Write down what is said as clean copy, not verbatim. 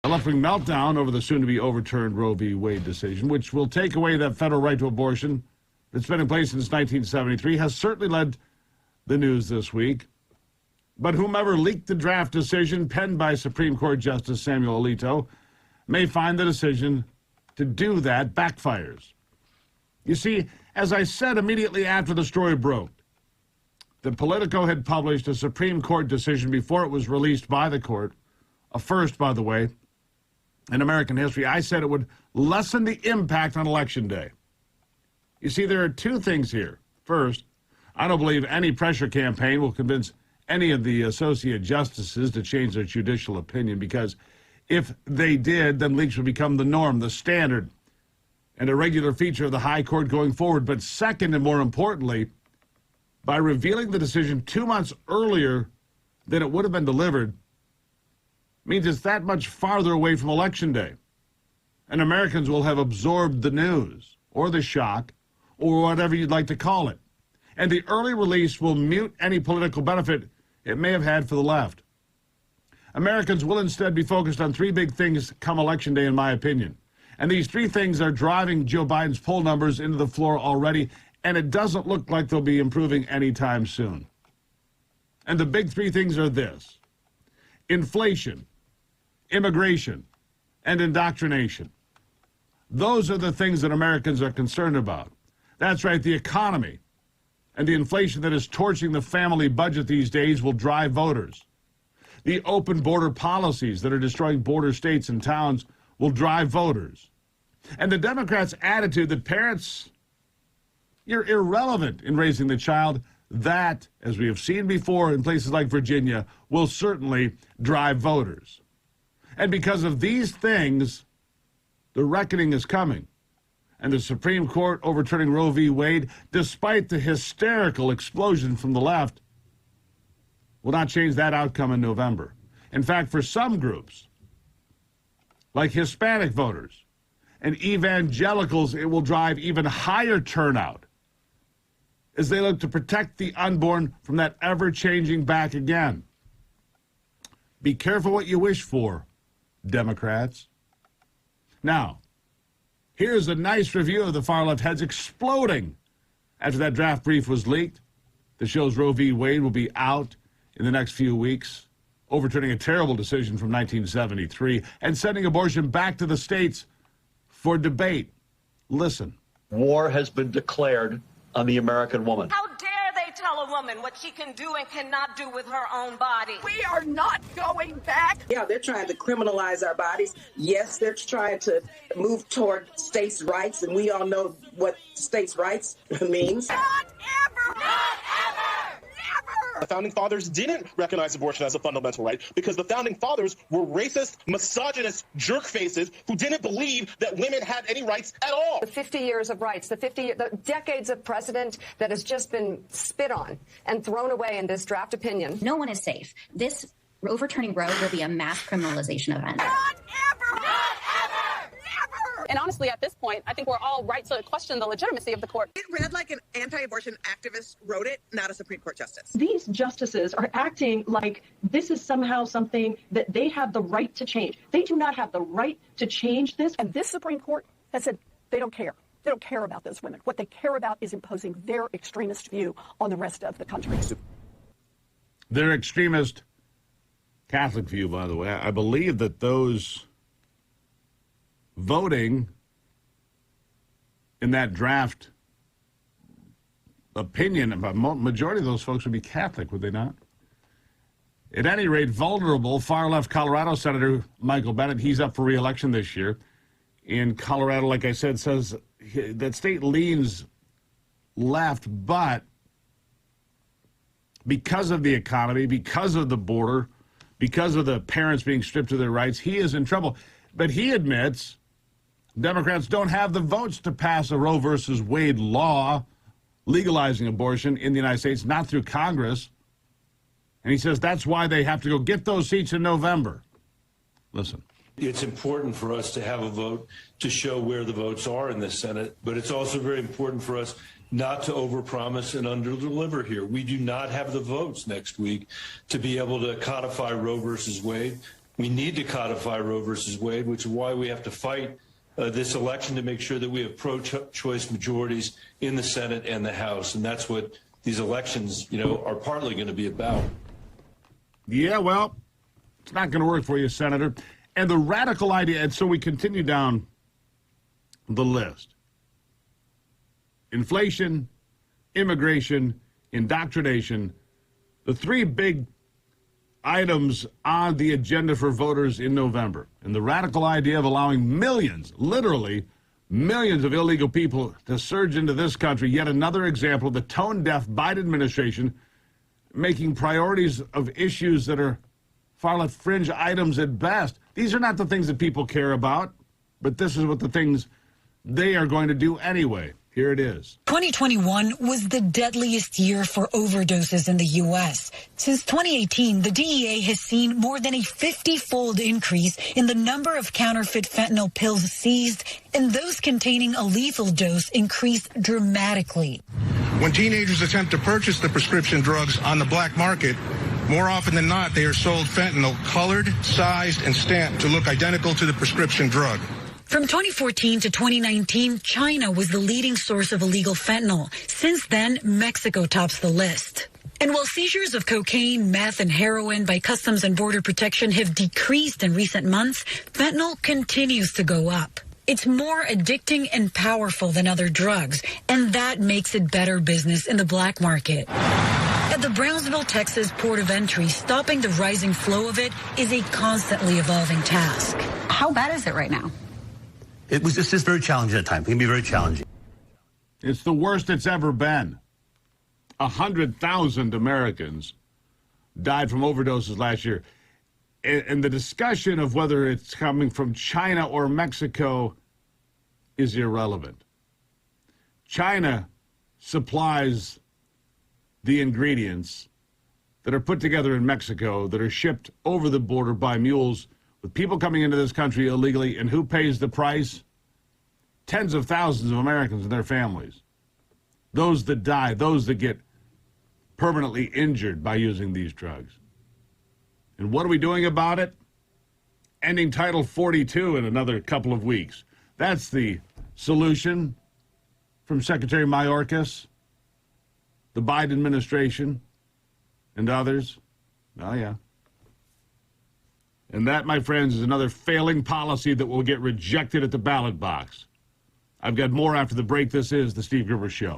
A left-wing meltdown over the soon-to-be overturned Roe v. Wade decision, which will take away that federal right to abortion that's been in place since 1973, has certainly led the news this week. But whomever leaked the draft decision penned by Supreme Court Justice Samuel Alito may find the decision to do that backfires. You see, as I said immediately after the story broke, that Politico had published a Supreme Court decision before it was released by the court, a first, by the way, in American history. I said it would lessen the impact on Election Day. You see, there are two things here. First, I don't believe any pressure campaign will convince any of the associate justices to change their judicial opinion, because if they did, then leaks would become the norm, the standard, and a regular feature of the high court going forward. But second, and more importantly, by revealing the decision 2 months earlier than it would have been delivered, means it's that much farther away from Election Day. And Americans will have absorbed the news, or the shock, or whatever you'd like to call it. And the early release will mute any political benefit it may have had for the left. Americans will instead be focused on three big things come Election Day, in my opinion. And these three things are driving Joe Biden's poll numbers into the floor already, and it doesn't look like they'll be improving anytime soon. And the big three things are this: inflation, immigration, and indoctrination. Those are the things that Americans are concerned about. That's right, the economy and the inflation that is torching the family budget these days will drive voters. The open border policies that are destroying border states and towns will drive voters. And the Democrats' attitude that parents, you're irrelevant in raising the child, that, as we have seen before in places like Virginia, will certainly drive voters. And because of these things, the reckoning is coming. And the Supreme Court overturning Roe v. Wade, despite the hysterical explosion from the left, will not change that outcome in November. In fact, for some groups, like Hispanic voters and evangelicals, it will drive even higher turnout as they look to protect the unborn from that ever-changing back again. Be careful what you wish for, Democrats. Now, here's a nice review of the far-left heads exploding after that draft brief was leaked that shows Roe v. Wade will be out in the next few weeks, overturning a terrible decision from 1973 and sending abortion back to the states for debate. Listen. War has been declared on the American woman. How dare they tell a woman what she can do and cannot do with her own body? We are not going back. Yeah, they're trying to criminalize our bodies. Yes, they're trying to move toward states' rights, and we all know what states' rights means. Not ever! Not ever! Never! The Founding Fathers didn't recognize abortion as a fundamental right because the Founding Fathers were racist, misogynist jerk faces who didn't believe that women had any rights at all. The 50 years of rights, the decades of precedent that has just been spit on and thrown away in this draft opinion. No one is safe. This overturning Roe will be a mass criminalization event. Not ever! Not ever! Never! And honestly, at this point, I think we're all right to question the legitimacy of the court. It read like an anti-abortion activist wrote it, not a Supreme Court justice. These justices are acting like this is somehow something that they have the right to change. They do not have the right to change this. And this Supreme Court has said they don't care. They don't care about those women. What they care about is imposing their extremist view on the rest of the country. Their extremist Catholic view, by the way. I believe that those voting in that draft opinion, a majority of those folks would be Catholic, would they not? At any rate, vulnerable far-left Colorado Senator Michael Bennet, he's up for re-election this year. In Colorado, like I said, says that state leans left, but because of the economy, because of the border, because of the parents being stripped of their rights, he is in trouble. But he admits Democrats don't have the votes to pass a Roe versus Wade law legalizing abortion in the United States, not through Congress. And he says that's why they have to go get those seats in November. Listen. It's important for us to have a vote to show where the votes are in the Senate, but it's also very important for us not to overpromise and underdeliver here. We do not have the votes next week to be able to codify Roe versus Wade. We need to codify Roe versus Wade, which is why we have to fight this election to make sure that we have pro-choice majorities in the Senate and the House. And that's what these elections, are partly going to be about. Yeah, well, it's not going to work for you, Senator. And the radical idea, and so we continue down the list. Inflation, immigration, indoctrination, the three big items on the agenda for voters in November. And the radical idea of allowing millions, literally millions of illegal people to surge into this country. Yet another example of the tone-deaf Biden administration making priorities of issues that are far left fringe items at best. These are not the things that people care about, but this is what the things they are going to do anyway. Here it is. 2021 was the deadliest year for overdoses in the U.S. Since 2018, the DEA has seen more than a 50-fold increase in the number of counterfeit fentanyl pills seized, and those containing a lethal dose increased dramatically. When teenagers attempt to purchase the prescription drugs on the black market, more often than not, they are sold fentanyl colored, sized, and stamped to look identical to the prescription drug. From 2014 to 2019, China was the leading source of illegal fentanyl. Since then, Mexico tops the list. And while seizures of cocaine, meth, and heroin by Customs and Border Protection have decreased in recent months, fentanyl continues to go up. It's more addicting and powerful than other drugs, and that makes it better business in the black market. At the Brownsville, Texas port of entry, stopping the rising flow of it is a constantly evolving task. How bad is it right now? It's just very challenging at times. It can be very challenging. It's the worst it's ever been. 100,000 Americans died from overdoses last year. And the discussion of whether it's coming from China or Mexico is irrelevant. China supplies the ingredients that are put together in Mexico that are shipped over the border by mules with people coming into this country illegally. And who pays the price? Tens of thousands of Americans and their families. Those that die, those that get permanently injured by using these drugs. And what are we doing about it? Ending Title 42 in another couple of weeks. That's the solution from Secretary Mayorkas, the Biden administration, and others. Oh, yeah. And that, my friends, is another failing policy that will get rejected at the ballot box. I've got more after the break. This is the Steve Gruber Show.